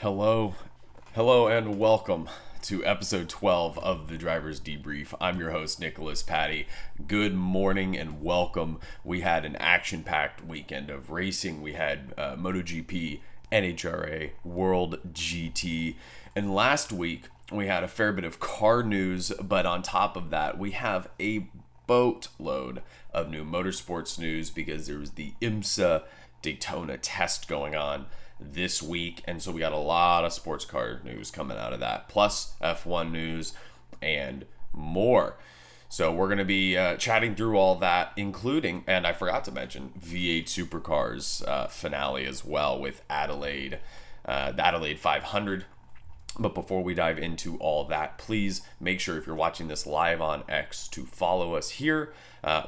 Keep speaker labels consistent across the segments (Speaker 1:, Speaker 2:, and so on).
Speaker 1: Hello, hello, and welcome to episode 12 of the Driver's Debrief. I'm your host, Nicholas Patty. Good morning and welcome. We had an action-packed weekend of racing. We had MotoGP, NHRA, World GT, and last week we had a fair bit of car news, but on top of that, we have a boatload of new motorsports news because there was the IMSA Daytona test going on this week, and so we got a lot of sports car news coming out of that, plus F1 news and more. So we're going to be chatting through all that, including, and I forgot to mention, V8 Supercars finale as well with Adelaide, the Adelaide 500. But before we dive into all that, please make sure if you're watching this live on X to follow us here.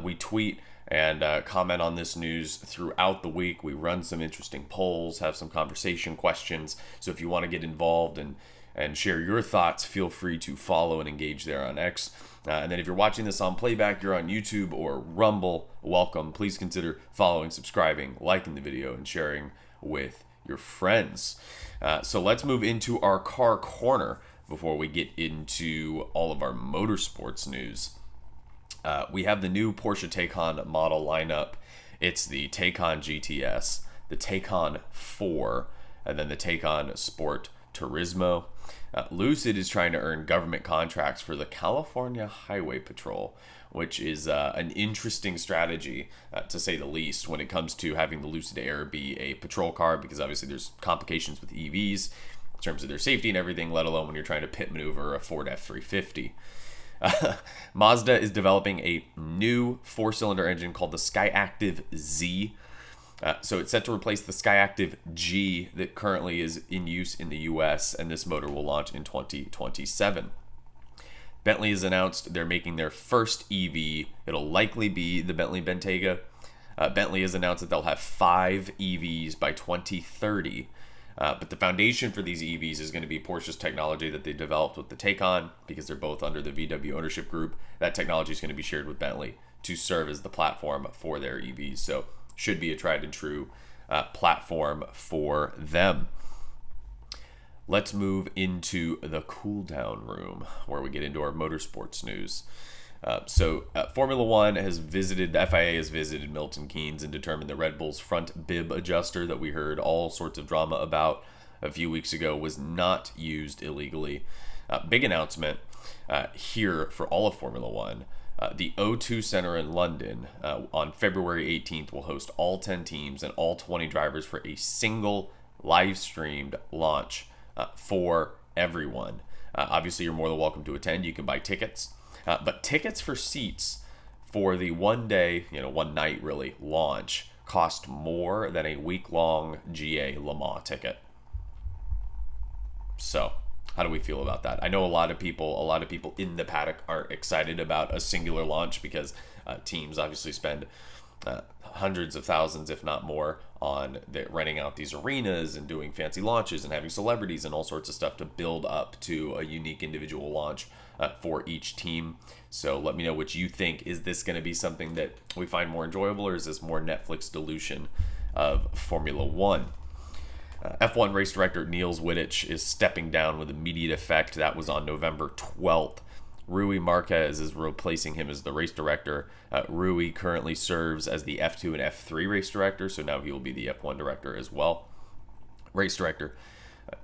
Speaker 1: We tweet and comment on this news throughout the week. We run some interesting polls, have some conversation questions. So if you want to get involved and share your thoughts, feel free to follow and engage there on X. And then if you're watching this on playback, you're on YouTube or Rumble, welcome. Please consider following, subscribing, liking the video, and sharing with your friends. So let's move into our car corner before we get into all of our motorsports news. We have the new Porsche Taycan model lineup. It's the Taycan GTS, the Taycan 4, and then the Taycan Sport Turismo. Lucid is trying to earn government contracts for the California Highway Patrol, which is an interesting strategy, to say the least, when it comes to having the Lucid Air be a patrol car, because obviously there's complications with EVs in terms of their safety and everything, let alone when you're trying to pit maneuver a Ford F-350. Mazda is developing a new four-cylinder engine called the Skyactiv Z. So it's set to replace the Skyactiv G that currently is in use in the US, and this motor will launch in 2027. Bentley has announced they're making their first EV. It'll likely be the Bentley Bentayga. Bentley has announced that they'll have 5 EVs by 2030. But the foundation for these EVs is going to be Porsche's technology that they developed with the Taycan, because they're both under the VW ownership group. That technology is going to be shared with Bentley to serve as the platform for their EVs. So should be a tried and true platform for them. Let's move into the cool down room where we get into our motorsports news. Formula One has visited, the FIA has visited Milton Keynes and determined that Red Bull's front bib adjuster that we heard all sorts of drama about a few weeks ago was not used illegally. Big announcement here for all of Formula One. The O2 Center in London on February 18th will host all 10 teams and all 20 drivers for a single live-streamed launch for everyone. Obviously, you're more than welcome to attend. You can buy tickets. But tickets for seats for the one day, one night really, launch cost more than a week-long GA Le Mans ticket. So, how do we feel about that? I know a lot of people in the paddock aren't excited about a singular launch because teams obviously spend hundreds of thousands, if not more, on renting out these arenas and doing fancy launches and having celebrities and all sorts of stuff to build up to a unique individual launch for each team. So let me know what you think. Is this going to be something that we find more enjoyable, or is this more Netflix dilution of Formula One? F1 race director Niels Wittich is stepping down with immediate effect. That was on November 12th. Rui Marquez is replacing him as the race director. Rui currently serves as the F2 and F3 race director, so now he will be the F1 director as well. Race director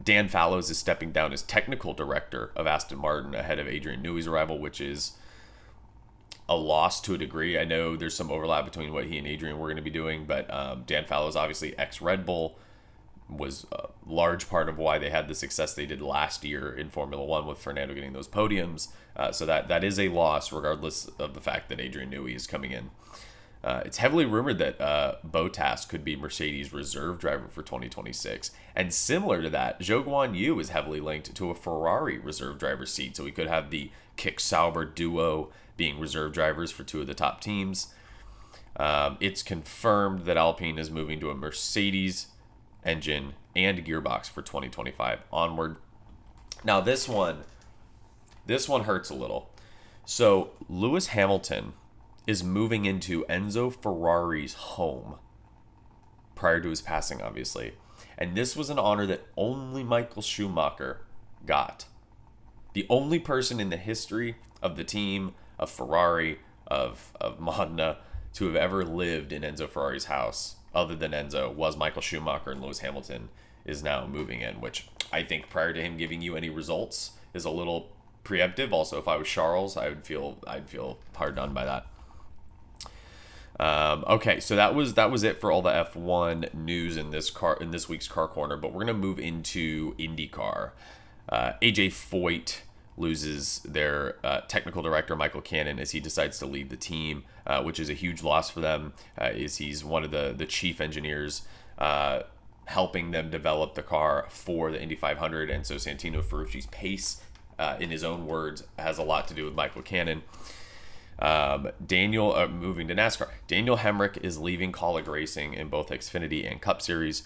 Speaker 1: Dan Fallows is stepping down as technical director of Aston Martin ahead of Adrian Newey's arrival, which is a loss to a degree. I know there's some overlap between what he and Adrian were going to be doing, but Dan Fallows, obviously ex-Red Bull, was a large part of why they had the success they did last year in Formula One with Fernando getting those podiums. So that is a loss, regardless of the fact that Adrian Newey is coming in. It's heavily rumored that Bottas could be Mercedes' reserve driver for 2026. And similar to that, Zhou Guanyu is heavily linked to a Ferrari reserve driver seat. So we could have the Kick-Sauber duo being reserve drivers for 2 of the top teams. It's confirmed that Alpine is moving to a Mercedes engine and gearbox for 2025 onward. Now this one hurts a little. So Lewis Hamilton is moving into Enzo Ferrari's home prior to his passing, obviously. And this was an honor that only Michael Schumacher got. The only person in the history of the team, of Ferrari, of Modena, to have ever lived in Enzo Ferrari's house, other than Enzo, was Michael Schumacher, and Lewis Hamilton is now moving in, which I think prior to him giving you any results is a little preemptive. Also, if I was Charles, I'd feel hard done by that. Okay, so that was it for all the F1 news in this week's Car Corner. But we're gonna move into IndyCar. AJ Foyt loses their technical director Michael Cannon as he decides to leave the team, which is a huge loss for them. He's one of the chief engineers helping them develop the car for the Indy 500, and so Santino Ferrucci's pace, in his own words, has a lot to do with Michael Cannon. Moving to NASCAR, Daniel Hemrick is leaving Kaulig Racing in both Xfinity and Cup Series.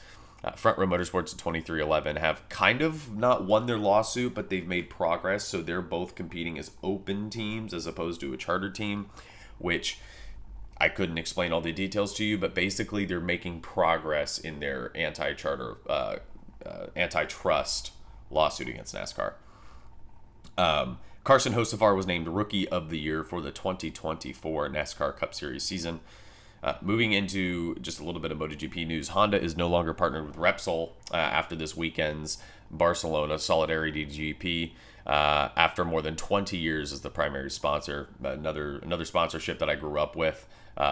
Speaker 1: Front Row Motorsports at 2311 have kind of not won their lawsuit, but they've made progress. So they're both competing as open teams as opposed to a charter team, which I couldn't explain all the details to you, but basically they're making progress in their anti-charter, antitrust lawsuit against NASCAR. Carson Hocevar was named Rookie of the Year for the 2024 NASCAR Cup Series season. Moving into just a little bit of MotoGP news, Honda is no longer partnered with Repsol after this weekend's Barcelona Solidarity GP. After more than 20 years as the primary sponsor, another sponsorship that I grew up with,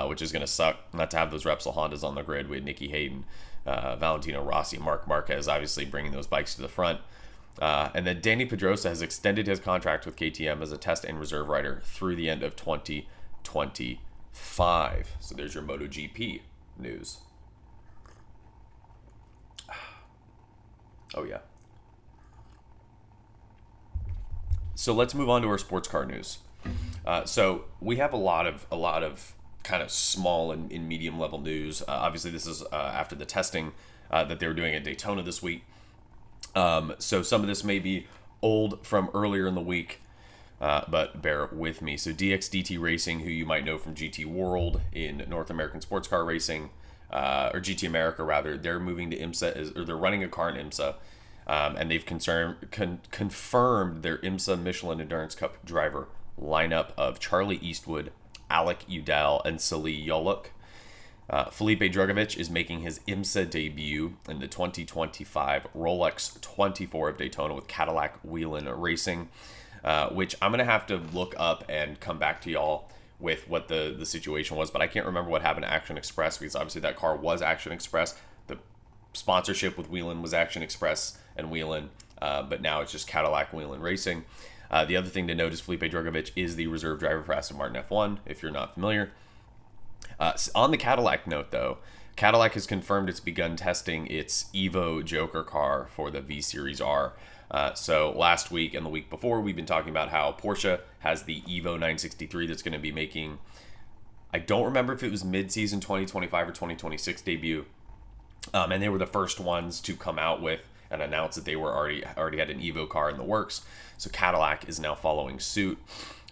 Speaker 1: which is going to suck not to have those Repsol Hondas on the grid. We had Nicky Hayden, Valentino Rossi, Marc Marquez, obviously bringing those bikes to the front. And then Danny Pedrosa has extended his contract with KTM as a test and reserve rider through the end of 2025. So there's your MotoGP news. Oh yeah. So let's move on to our sports car news. So we have a lot of kind of small and medium level news. Obviously, this is after the testing that they were doing at Daytona this week. So some of this may be old from earlier in the week, but bear with me. So DXDT Racing, who you might know from GT World in North American sports car racing, or GT America rather, they're moving to IMSA, or they're running a car in IMSA, and they've confirmed their IMSA Michelin Endurance Cup driver lineup of Charlie Eastwood, Alec Udall, and Salih Yoluk. Felipe Drugovich is making his IMSA debut in the 2025 Rolex 24 of Daytona with Cadillac Whelen Racing, which I'm going to have to look up and come back to y'all with what the situation was, but I can't remember what happened to Action Express, because obviously that car was Action Express. The sponsorship with Whelen was Action Express and Whelen, but now it's just Cadillac Whelen Racing. The other thing to note is Felipe Drugovich is the reserve driver for Aston Martin F1, if you're not familiar. On the Cadillac note, though, Cadillac has confirmed it's begun testing its Evo Joker car for the V Series R. So last week and the week before, we've been talking about how Porsche has the Evo 963 that's going to be making, I don't remember if it was mid-season 2025 or 2026 debut. And they were the first ones to come out with and announce that they were already had an Evo car in the works. So Cadillac is now following suit.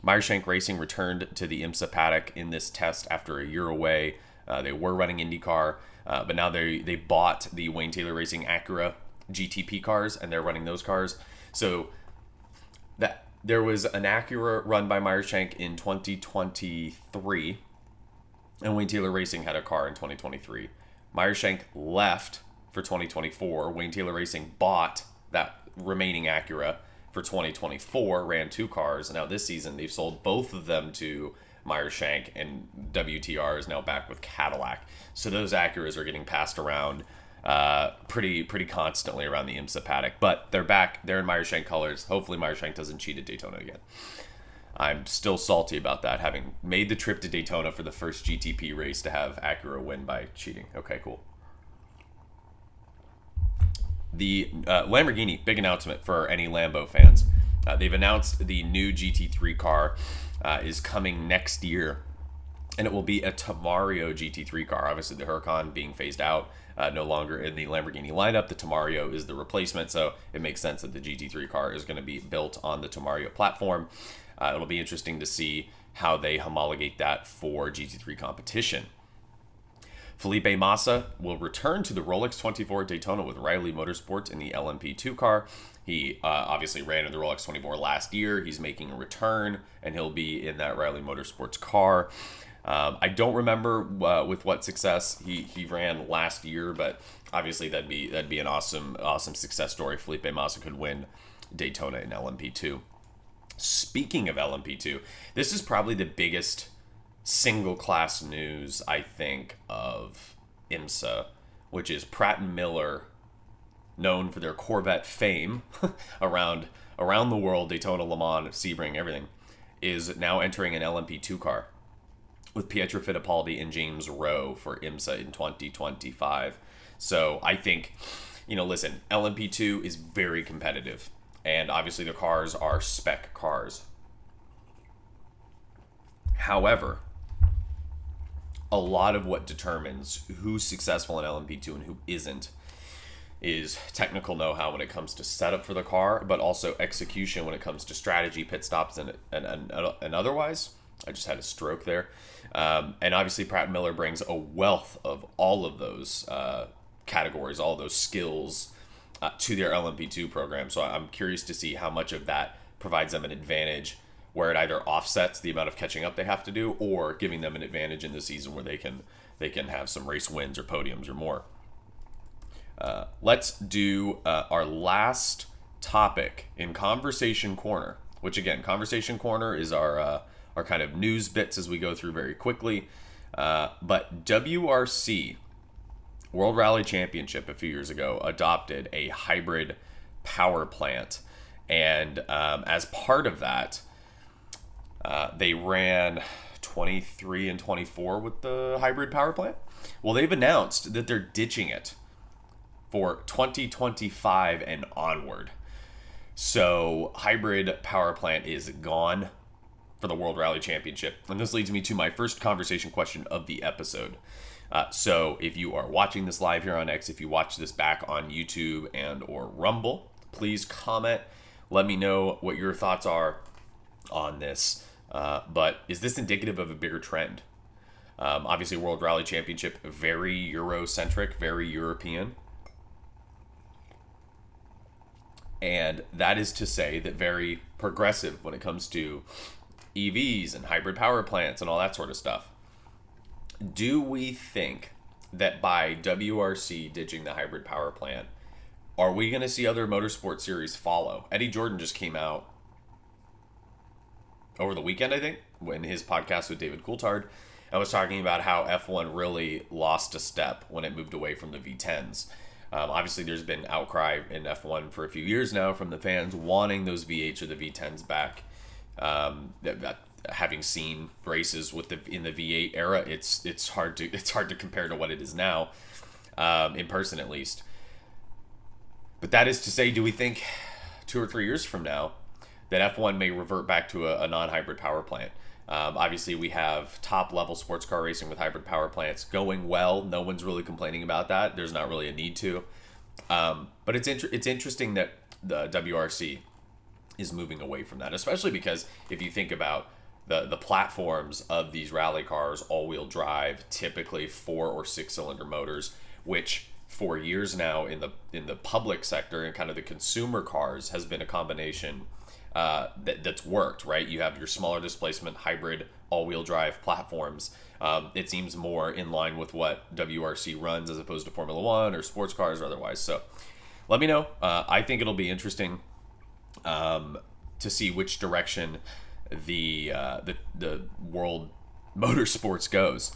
Speaker 1: Meyershank Racing returned to the IMSA paddock in this test after a year away. They were running IndyCar, but now they bought the Wayne Taylor Racing Acura GTP cars, and they're running those cars. So that there was an Acura run by Meyershank in 2023, and Wayne Taylor Racing had a car in 2023. Meyershank left for 2024. Wayne Taylor Racing bought that remaining Acura for 2024, ran two cars. Now this season they've sold both of them to Meyershank, and WTR is now back with Cadillac. So those Acuras are getting passed around pretty constantly around the IMSA paddock. But they're back. They're in Meyershank colors. Hopefully Meyershank doesn't cheat at Daytona again. I'm still salty about that, having made the trip to Daytona for the first GTP race to have Acura win by cheating. Okay, cool. The Lamborghini, big announcement for any Lambo fans. They've announced the new GT3 car is coming next year, and it will be a Tamario GT3 car. Obviously, the Huracan being phased out, no longer in the Lamborghini lineup. The Tamario is the replacement, so it makes sense that the GT3 car is going to be built on the Tamario platform. It'll be interesting to see how they homologate that for GT3 competition. Felipe Massa will return to the Rolex 24 at Daytona with Riley Motorsports in the LMP2 car. He obviously ran in the Rolex 24 last year. He's making a return, and he'll be in that Riley Motorsports car. I don't remember with what success he ran last year, but obviously that'd be an awesome success story. Felipe Massa could win Daytona in LMP2. Speaking of LMP2, this is probably the biggest single class news, I think, of IMSA, which is Pratt & Miller, known for their Corvette fame around the world, Daytona, Le Mans, Sebring, everything, is now entering an LMP2 car with Pietro Fittipaldi and James Rowe for IMSA in 2025. So I think, listen, LMP2 is very competitive, and obviously the cars are spec cars. However, a lot of what determines who's successful in LMP2 and who isn't is technical know-how when it comes to setup for the car, but also execution when it comes to strategy, pit stops, and otherwise. I just had a stroke there. And obviously Pratt & Miller brings a wealth of all of those categories, all of those skills to their LMP2 program. So I'm curious to see how much of that provides them an advantage, where it either offsets the amount of catching up they have to do, or giving them an advantage in the season where they can have some race wins or podiums or more. Let's do our last topic in Conversation Corner, which again, Conversation Corner is our kind of news bits as we go through very quickly. But WRC, World Rally Championship, a few years ago, adopted a hybrid power plant. And as part of that, they ran 23 and 24 with the hybrid power plant. Well, they've announced that they're ditching it for 2025 and onward. So hybrid power plant is gone for the World Rally Championship. And this leads me to my first conversation question of the episode. So if you are watching this live here on X, if you watch this back on YouTube and or Rumble, please comment. Let me know what your thoughts are on this. But is this indicative of a bigger trend? Obviously, World Rally Championship, very Eurocentric, very European. And that is to say that very progressive when it comes to EVs and hybrid power plants and all that sort of stuff. Do we think that by WRC ditching the hybrid power plant, are we going to see other motorsport series follow? Eddie Jordan just came out over the weekend, I think, in his podcast with David Coulthard, and was talking about how F1 really lost a step when it moved away from the V10s. Obviously, there's been outcry in F1 for a few years now from the fans wanting those V8s or the V10s back. Having seen races in the V8 era, it's hard to compare to what it is now, in person at least. But that is to say, do we think 2 or 3 years from now that F1 may revert back to a non-hybrid power plant? Obviously, we have top-level sports car racing with hybrid power plants going well. No one's really complaining about that. There's not really a need to. But it's interesting that the WRC is moving away from that, especially because if you think about the platforms of these rally cars, all-wheel drive, typically 4 or 6 cylinder motors, which for years now in the public sector and kind of the consumer cars has been a combination that's worked, right? You have your smaller displacement hybrid all-wheel drive platforms. It seems more in line with what WRC runs as opposed to Formula One or sports cars or otherwise. So let me know. I think it'll be interesting to see which direction the world motorsports goes.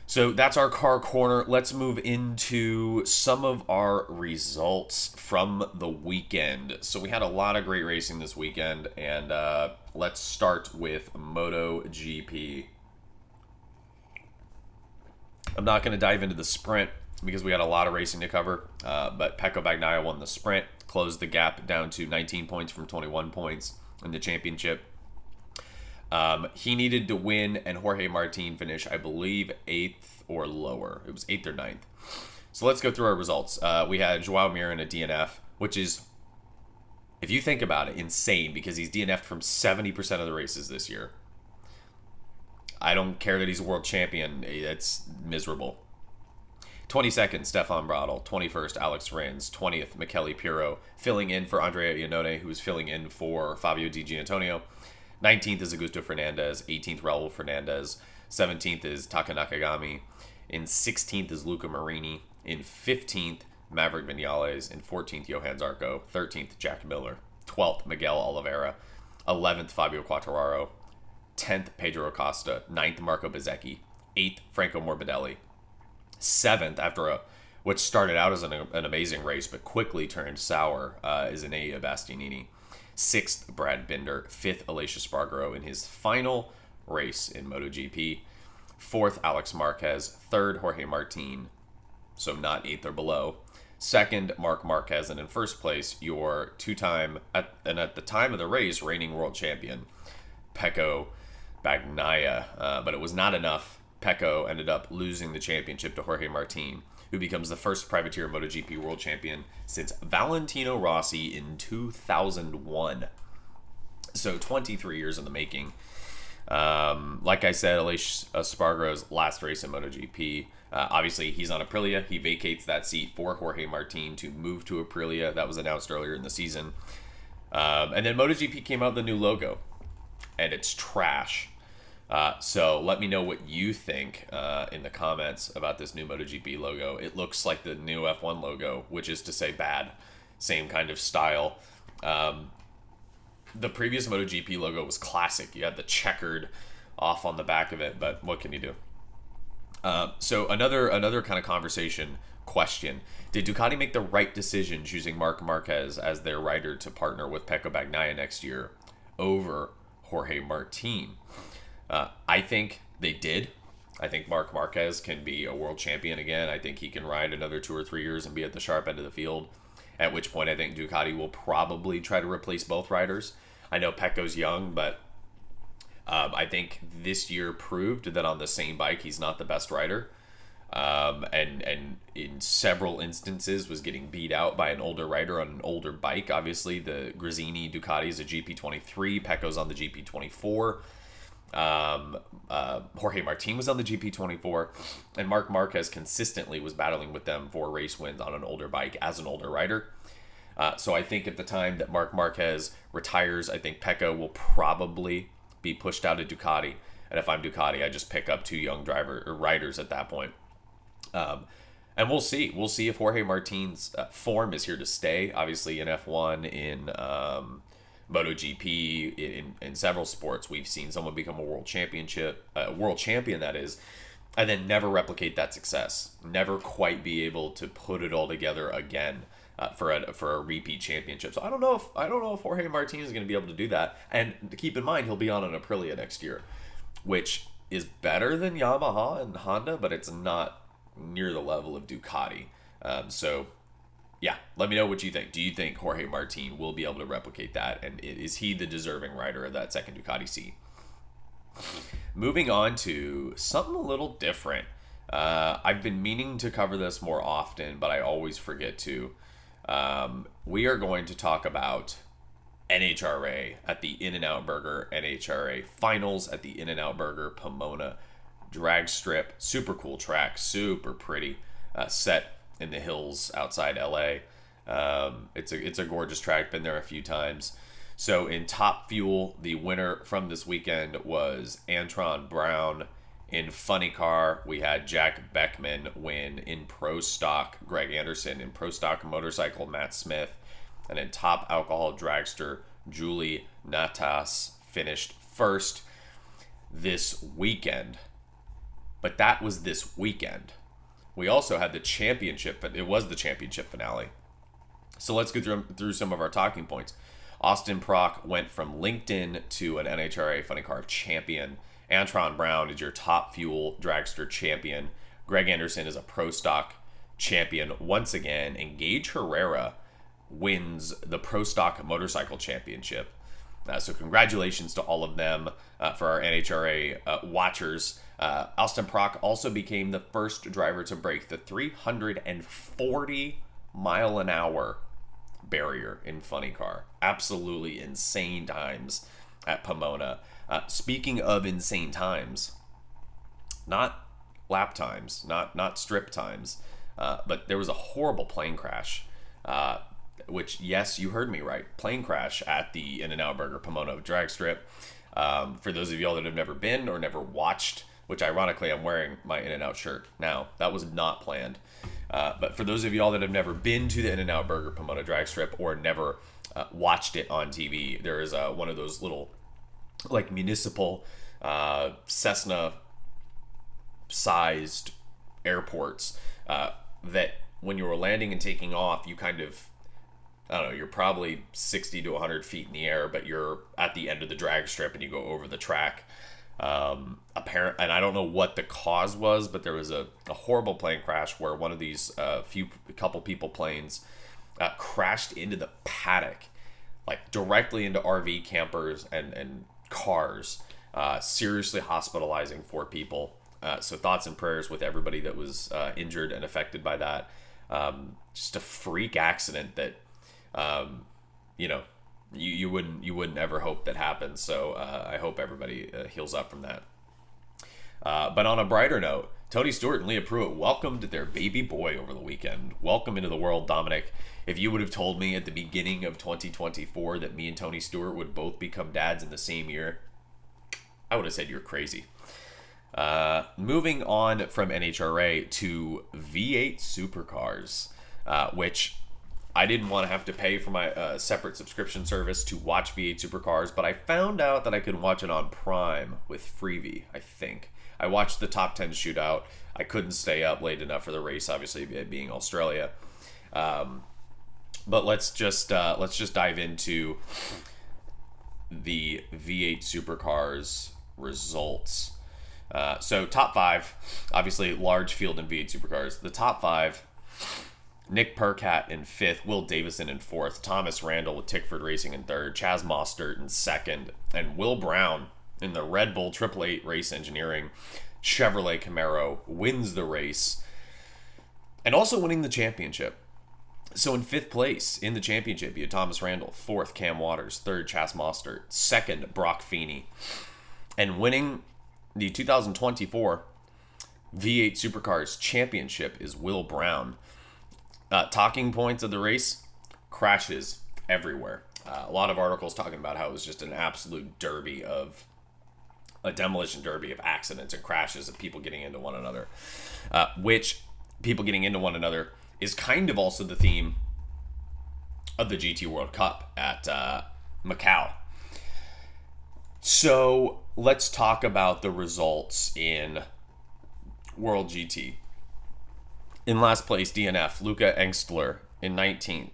Speaker 1: So that's our car corner. Let's move into some of our results from the weekend. So we had a lot of great racing this weekend, and let's start with MotoGP. I'm not going to dive into the sprint because we had a lot of racing to cover, but Pecco Bagnaia won the sprint, closed the gap down to 19 points from 21 points in the championship. He needed to win, and Jorge Martin finished, I believe, 8th or lower. It was 8th or 9th. So let's go through our results. We had Joao Mir in a DNF, which is, if you think about it, insane because he's DNF'd from 70% of the races this year. I don't care that he's a world champion. It's miserable. 22nd, Stefan Bradl. 21st, Alex Rins. 20th, Michele Pirro, filling in for Andrea Iannone, who's filling in for Fabio Di Giannantonio. 19th is Augusto Fernandez. 18th, Raul Fernandez. 17th is Taka Nakagami. In 16th is Luca Marini. In 15th, Maverick Vinales. In 14th, Johan Zarco. 13th, Jack Miller. 12th, Miguel Oliveira. 11th, Fabio Quartararo. 10th, Pedro Acosta. 9th, Marco Bezzecchi. 8th, Franco Morbidelli. 7th, after which started out as an amazing race but quickly turned sour, is Enea Bastianini. 6th, Brad Binder. 5th, Aleix Espargaro in his final race in MotoGP. 4th, Alex Marquez. 3rd, Jorge Martin, so not 8th or below. 2nd, Marc Marquez. And in first place, your two-time, at the time of the race, reigning world champion, Pecco Bagnaia. But it was not enough. Pecco ended up losing the championship to Jorge Martin, who becomes the first privateer MotoGP world champion since Valentino Rossi in 2001. So 23 years in the making. Like I said, Aleix Espargaro's last race in MotoGP. Obviously, he's on Aprilia. He vacates that seat for Jorge Martin to move to Aprilia. That was announced earlier in the season. And then MotoGP came out with the new logo, and it's trash. So let me know what you think in the comments about this new MotoGP logo. It looks like the new F1 logo, which is to say bad. Same kind of style. The previous MotoGP logo was classic. You had the checkered off on the back of it, but what can you do? So another kind of conversation question. Did Ducati make the right decision choosing Marc Marquez as their rider to partner with Pecco Bagnaia next year over Jorge Martin? I think they did. I think Marc Marquez can be a world champion again. I think he can ride another 2 or 3 years and be at the sharp end of the field, at which point I think Ducati will probably try to replace both riders. I know Pecco's young, but I think this year proved that on the same bike, he's not the best rider. And in several instances was getting beat out by an older rider on an older bike. Obviously, the Gresini Ducati is a GP23. Pecco's on the GP24. Jorge Martin was on the GP24, and Marc Marquez consistently was battling with them for race wins on an older bike as an older rider. So I think at the time that Marc Marquez retires, I think Pecco will probably be pushed out of Ducati. And if I'm Ducati, I just pick up 2 young riders at that point. And we'll see. We'll see if Jorge Martin's form is here to stay. Obviously, in F1, in MotoGP, in several sports, we've seen someone become a world champion, that is, and then never replicate that success. Never quite be able to put it all together again for a repeat championship. So I don't know if Jorge Martin is going to be able to do that. And keep in mind, he'll be on an Aprilia next year, which is better than Yamaha and Honda, but it's not near the level of Ducati. So yeah, let me know what you think. Do you think Jorge Martin will be able to replicate that? And is he the deserving rider of that second Ducati seat? Moving on to something a little different. I've been meaning to cover this more often, but I always forget to. We are going to talk about NHRA at the In-N-Out Burger NHRA Finals at the In-N-Out Burger Pomona drag strip. Super cool track, super pretty, set in the hills outside LA. It's a gorgeous track, been there a few times. So in Top Fuel, the winner from this weekend was Antron Brown. In Funny Car, we had Jack Beckman win. In Pro Stock, Greg Anderson. In Pro Stock Motorcycle, Matt Smith. And in Top Alcohol Dragster, Julie Natas finished first this weekend. But that was this weekend. We also had the championship, but it was the championship finale. So let's go through some of our talking points. Austin Prock went from LinkedIn to an NHRA Funny Car champion. Antron Brown is your Top Fuel Dragster champion. Greg Anderson is a Pro Stock champion once again. And Gage Herrera wins the Pro Stock Motorcycle Championship. So congratulations to all of them for our NHRA watchers. Austin Prock also became the first driver to break the 340 mile an hour barrier in Funny Car. Absolutely insane times at Pomona. Speaking of insane times, not lap times, not strip times. But there was a horrible plane crash, which, yes, you heard me right, plane crash at the In-N-Out Burger Pomona drag strip. For those of y'all that have never been or never watched, which ironically I'm wearing my In-N-Out shirt now, that was not planned. But for those of y'all that have never been to the In-N-Out Burger Pomona drag strip or never watched it on TV, there is one of those little like municipal Cessna sized airports that when you were landing and taking off, you kind of, I don't know, you're probably 60 to 100 feet in the air, but you're at the end of the drag strip and you go over the track. And I don't know what the cause was, but there was a horrible plane crash where one of these couple people planes crashed into the paddock, like directly into RV campers and cars, seriously hospitalizing 4 people. So thoughts and prayers with everybody that was injured and affected by that. Just a freak accident that, you wouldn't ever hope that happens. So I hope everybody heals up from that. But on a brighter note, Tony Stewart and Leah Pruitt welcomed their baby boy over the weekend. Welcome into the world, Dominic. If you would have told me at the beginning of 2024 that me and Tony Stewart would both become dads in the same year, I would have said you're crazy. Moving on from NHRA to V8 Supercars, which I didn't want to have to pay for my separate subscription service to watch V8 Supercars, but I found out that I could watch it on Prime with Freevee, I think. I watched the top 10 shootout. I couldn't stay up late enough for the race, obviously, it being Australia. But let's just dive into the V8 Supercars results. So top 5, obviously large field in V8 Supercars. The top 5, Nick Percat in 5th, Will Davison in 4th, Thomas Randall with Tickford Racing in 3rd, Chaz Mostert in 2nd, and Will Brown in the Red Bull 888 Race Engineering Chevrolet Camaro wins the race and also winning the championship. So in 5th place in the championship, you had Thomas Randall, 4th Cam Waters, 3rd Chaz Mostert, 2nd Brock Feeney, and winning the 2024 V8 Supercars Championship is Will Brown. Talking points of the race, crashes everywhere. A lot of articles talking about how it was just an absolute a demolition derby of accidents and crashes of people getting into one another. Which people getting into one another is kind of also the theme of the GT World Cup at Macau. So let's talk about the results in World GT. In last place, DNF, Luca Engstler in 19th,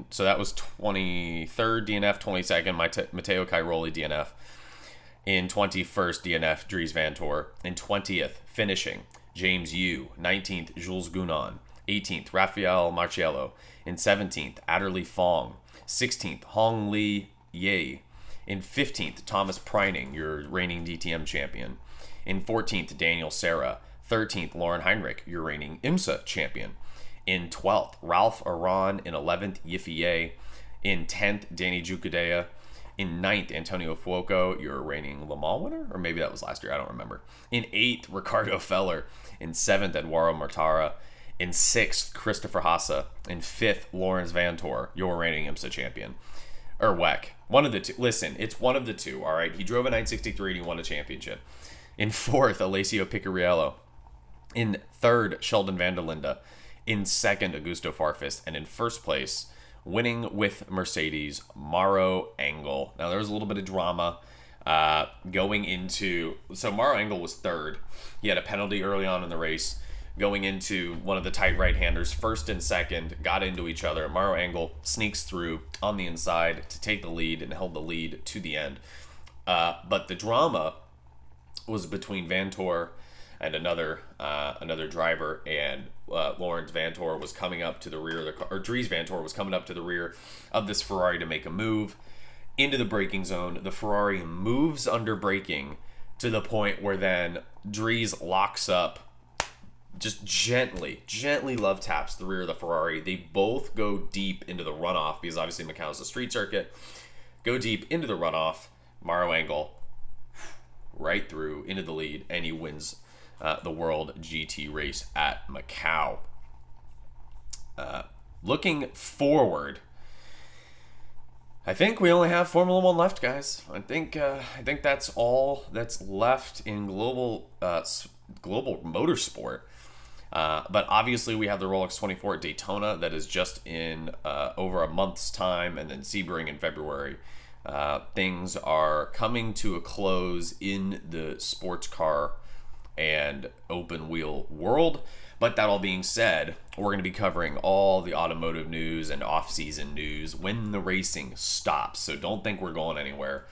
Speaker 1: so that was 23rd DNF, 22nd Matteo Cairoli DNF. In 21st DNF, Dries Vanthoor. In 20th, finishing, James Yu. 19th, Jules Gounon. 18th, Rafael Marciello. In 17th, Adderley Fong. 16th, Hong Li Ye. In 15th, Thomas Preining, your reigning DTM champion. In 14th, Daniel Serra. 13th, Lauren Heinrich, your reigning IMSA champion. In 12th, Ralph Aron. In 11th, Yiffy Ye. In 10th, Danny Jucadea. In 9th, Antonio Fuoco, your reigning Le Mans winner? Or maybe that was last year, I don't remember. In 8th, Ricardo Feller. In 7th, Eduardo Mortara. In 6th, Christopher Hassa. In 5th, Lawrence Vanthoor, your reigning IMSA champion. Or WEC. One of the two. Listen, it's one of the two, all right? He drove a 963 and he won a championship. In 4th, Alessio Picariello. In 3rd, Sheldon van der Linde. In 2nd, Augusto Farfus. And in 1st place, winning with Mercedes, Mauro Engel. Now, there was a little bit of drama going into... So, Mauro Engel was 3rd. He had a penalty early on in the race. Going into one of the tight right-handers, 1st and 2nd, got into each other. Mauro Engel sneaks through on the inside to take the lead and held the lead to the end. But the drama was between Vanthoor and another driver, and Lawrence Vanthoor was coming up to the rear of the car, or Dries Vanthoor was coming up to the rear of this Ferrari to make a move into the braking zone. The Ferrari moves under braking to the point where then Dries locks up, just gently love taps the rear of the Ferrari. They both go deep into the runoff because obviously Macau's a street circuit. Go deep into the runoff. Mauro Engel right through into the lead, and he wins the World GT race at Macau. Looking forward, I think we only have Formula One left, guys. I think that's all that's left in global motorsport. But obviously, we have the Rolex 24 at Daytona that is just in over a month's time, and then Sebring in February. Things are coming to a close in the sports car and open wheel world. But that all being said, we're going to be covering all the automotive news and off-season news when the racing stops. So don't think we're going anywhere.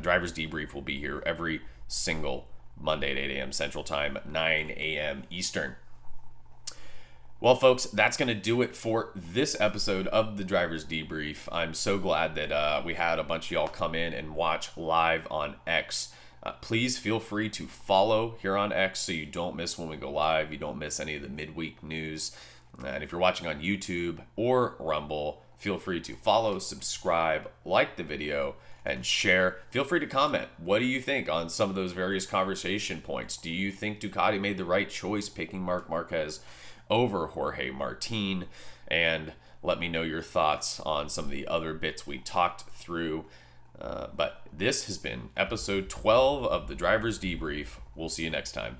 Speaker 1: Driver's Debrief will be here every single Monday at 8 a.m. Central Time, 9 a.m. Eastern. Well, folks, that's going to do it for this episode of the Driver's Debrief. I'm so glad that we had a bunch of y'all come in and watch live on X. Please feel free to follow here on X so you don't miss when we go live. You don't miss any of the midweek news. And if you're watching on YouTube or Rumble, feel free to follow, subscribe, like the video, and share. Feel free to comment. What do you think on some of those various conversation points? Do you think Ducati made the right choice picking Marc Marquez over Jorge Martin? And let me know your thoughts on some of the other bits we talked through. But this has been episode 12 of the Driver's Debrief. We'll see you next time.